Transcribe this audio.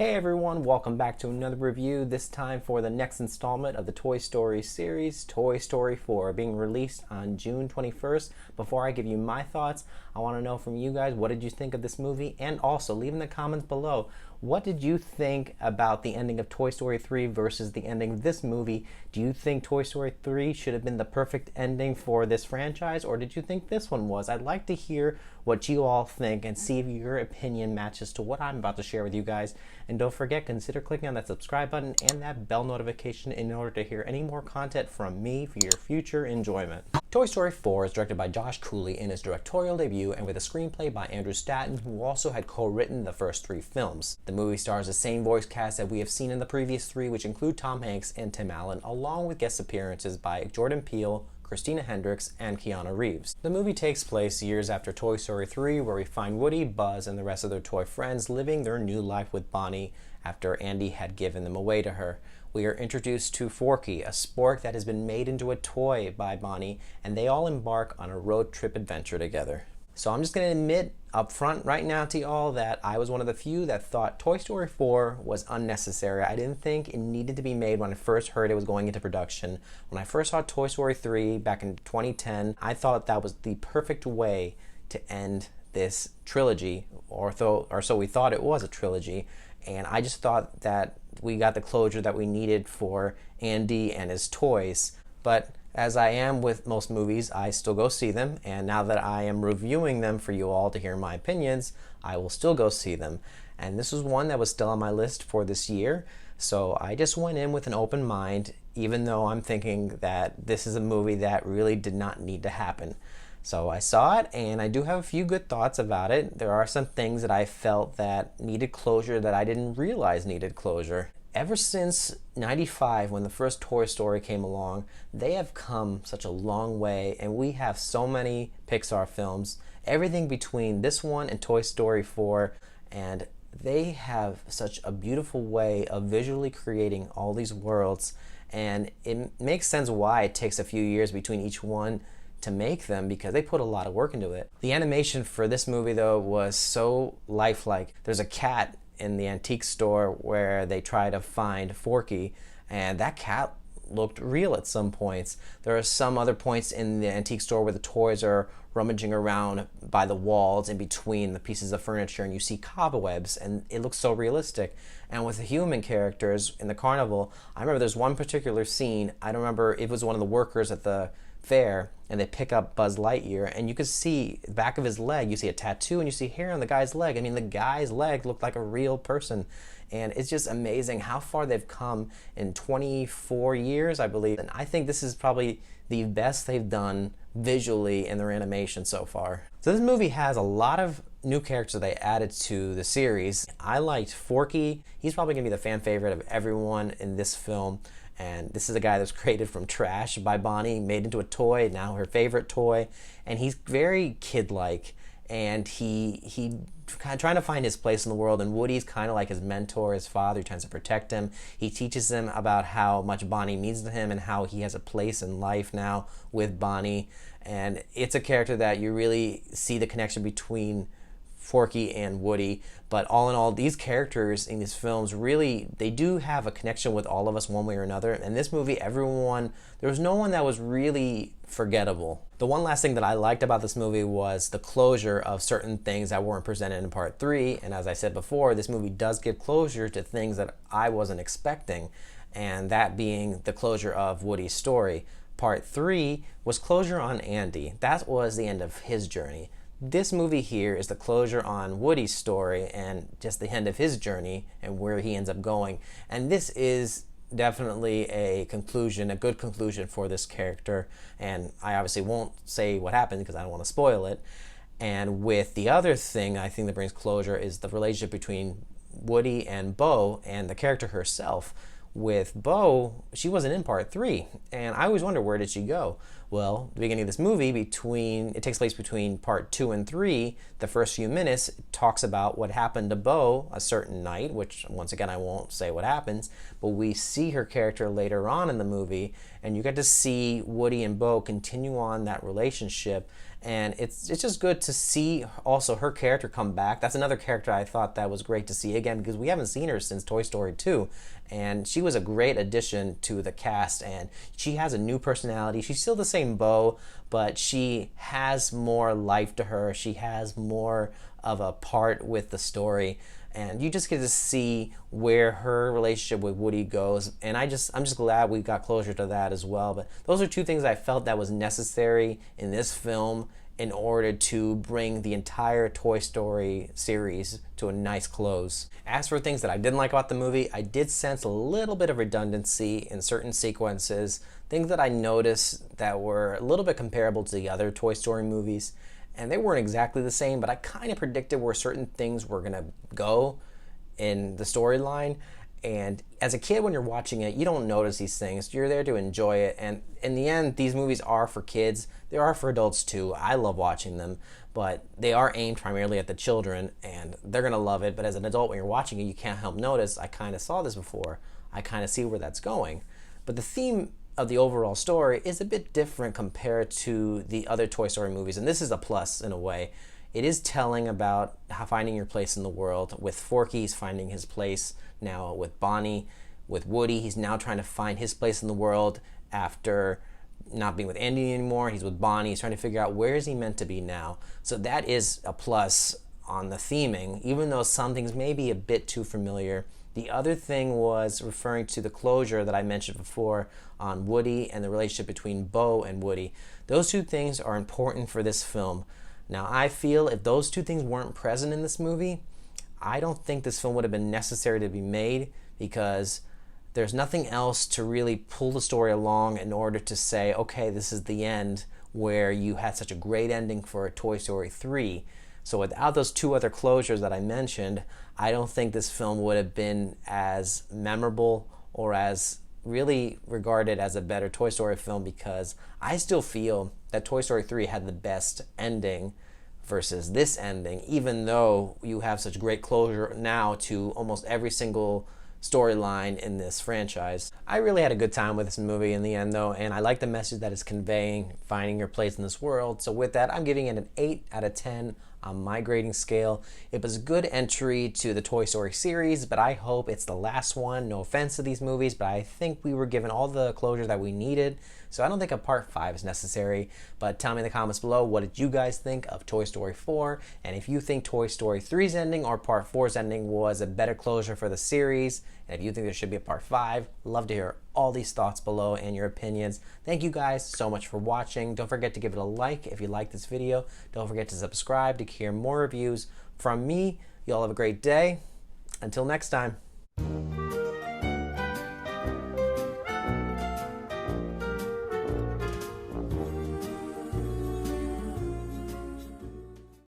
Hey everyone, welcome back to another review, this time for the next installment of the Toy Story series, Toy Story 4, being released on June 21st. Before I give you my thoughts, I want to know from you guys, what did you think of this movie? And also, leave in the comments below, what did you think about the ending of Toy Story 3 versus the ending of this movie? Do you think Toy Story 3 should have been the perfect ending for this franchise, or did you think this one was? I'd like to hear what you all think and see if your opinion matches to what I'm about to share with you guys. And don't forget, consider clicking on that subscribe button and that bell notification in order to hear any more content from me for your future enjoyment. Toy Story 4 is directed by Josh Cooley in his directorial debut and with a screenplay by Andrew Stanton, who also had co-written the first 3 films. The movie stars the same voice cast that we have seen in the previous 3, which include Tom Hanks and Tim Allen, along with guest appearances by Jordan Peele, Christina Hendricks, and Keanu Reeves. The movie takes place years after Toy Story 3, where we find Woody, Buzz, and the rest of their toy friends living their new life with Bonnie after Andy had given them away to her. We are introduced to Forky, a spork that has been made into a toy by Bonnie, and they all embark on a road trip adventure together. So I'm just going to admit up front right now to y'all that I was one of the few that thought Toy Story 4 was unnecessary. I didn't think it needed to be made when I first heard it was going into production. When I first saw Toy Story 3 back in 2010, I thought that was the perfect way to end this trilogy, or so we thought it was a trilogy. And I just thought that we got the closure that we needed for Andy and his toys. But as I am with most movies, I still go see them, and now that I am reviewing them for you all to hear my opinions, I will still go see them. And this was one that was still on my list for this year, so I just went in with an open mind, even though I'm thinking that this is a movie that really did not need to happen. So I saw it, and I do have a few good thoughts about it. There are some things that I felt that needed closure that I didn't realize needed closure. Ever since '95, when the first Toy Story came along, they have come such a long way, and we have so many Pixar films, everything between this one and Toy Story 4, and they have such a beautiful way of visually creating all these worlds, and it makes sense why it takes a few years between each one to make them, because they put a lot of work into it. The animation for this movie, though, was so lifelike. There's a cat in the antique store where they try to find Forky, and that cat looked real at some points. There are some other points in the antique store where the toys are rummaging around by the walls in between the pieces of furniture, and you see cobwebs, and it looks so realistic. And with the human characters in the carnival, I remember there's one particular scene, I don't remember if it was one of the workers at the fair, and they pick up Buzz Lightyear, and you can see the back of his leg, you see a tattoo, and you see hair on the guy's leg. I mean, the guy's leg looked like a real person, and it's just amazing how far they've come in 24 years, I believe. And I think this is probably the best they've done visually in their animation so far. So this movie has a lot of new characters they added to the series. I liked Forky. He's probably gonna be the fan favorite of everyone in this film. And this is a guy that's created from trash by Bonnie, made into a toy, now her favorite toy. And he's very kid-like, and he kind of trying to find his place in the world, and Woody's kind of like his mentor, his father. He tries to protect him. He teaches him about how much Bonnie means to him and how he has a place in life now with Bonnie. And it's a character that you really see the connection between Forky and Woody. But all in all, these characters in these films really, they do have a connection with all of us one way or another. And this movie, everyone, there was no one that was really forgettable. The one last thing that I liked about this movie was the closure of certain things that weren't presented in part 3. And as I said before, this movie does give closure to things that I wasn't expecting, and that being the closure of Woody's story. Part 3 was closure on Andy. That was the end of his journey. This movie here is the closure on Woody's story and just the end of his journey and where he ends up going. And this is definitely a conclusion, a good conclusion for this character. And I obviously won't say what happened because I don't want to spoil it. And with the other thing I think that brings closure is the relationship between Woody and Bo and the character herself. With Bo, she wasn't in part 3, and I always wonder, where did she go? Well, the beginning of this movie, it takes place between part 2 and 3. The first few minutes talks about what happened to Bo a certain night, which once again I won't say what happens, but we see her character later on in the movie, and you get to see Woody and Bo continue on that relationship. And it's just good to see also her character come back. That's another character I thought that was great to see again, because we haven't seen her since Toy Story 2, and she was a great addition to the cast, and she has a new personality. She's still the same Bo, but she has more life to her. She has more of a part with the story, and you just get to see where her relationship with Woody goes. And I'm just glad we got closure to that as well. But those are two things I felt that was necessary in this film in order to bring the entire Toy Story series to a nice close. As for things that I didn't like about the movie, I did sense a little bit of redundancy in certain sequences, things that I noticed that were a little bit comparable to the other Toy Story movies. And they weren't exactly the same, but I kind of predicted where certain things were going to go in the storyline. And as a kid, when you're watching it, you don't notice these things. You're there to enjoy it. And in the end, these movies are for kids. They are for adults too. I love watching them, but they are aimed primarily at the children, and they're going to love it. But as an adult, when you're watching it, you can't help notice, I kind of saw this before. I kind of see where that's going. But the theme of the overall story is a bit different compared to the other Toy Story movies, and this is a plus in a way. It is telling about how finding your place in the world. With Forky, he's finding his place now with Bonnie. With Woody, he's now trying to find his place in the world after not being with Andy anymore. He's with Bonnie. He's trying to figure out where is he meant to be now. So that is a plus on the theming, even though some things may be a bit too familiar. The other thing was referring to the closure that I mentioned before on Woody and the relationship between Bo and Woody. Those two things are important for this film. Now, I feel if those two things weren't present in this movie, I don't think this film would have been necessary to be made, because there's nothing else to really pull the story along in order to say, okay, this is the end, where you had such a great ending for Toy Story 3. So without those two other closures that I mentioned, I don't think this film would have been as memorable or as really regarded as a better Toy Story film, because I still feel that Toy Story 3 had the best ending versus this ending, even though you have such great closure now to almost every single storyline in this franchise. I really had a good time with this movie in the end though, and I like the message that it's conveying, finding your place in this world. So with that, I'm giving it an 8 out of 10 on my grading scale. It was a good entry to the Toy Story series, but I hope it's the last one. No offense to these movies, but I think we were given all the closure that we needed. So I don't think a part 5 is necessary, but tell me in the comments below, what did you guys think of Toy Story 4? And if you think Toy Story 3's ending or part 4's ending was a better closure for the series, and if you think there should be a part 5, love to hear all these thoughts below and your opinions. Thank you guys so much for watching. Don't forget to give it a like if you like this video. Don't forget to subscribe to hear more reviews from me. You all have a great day. Until next time.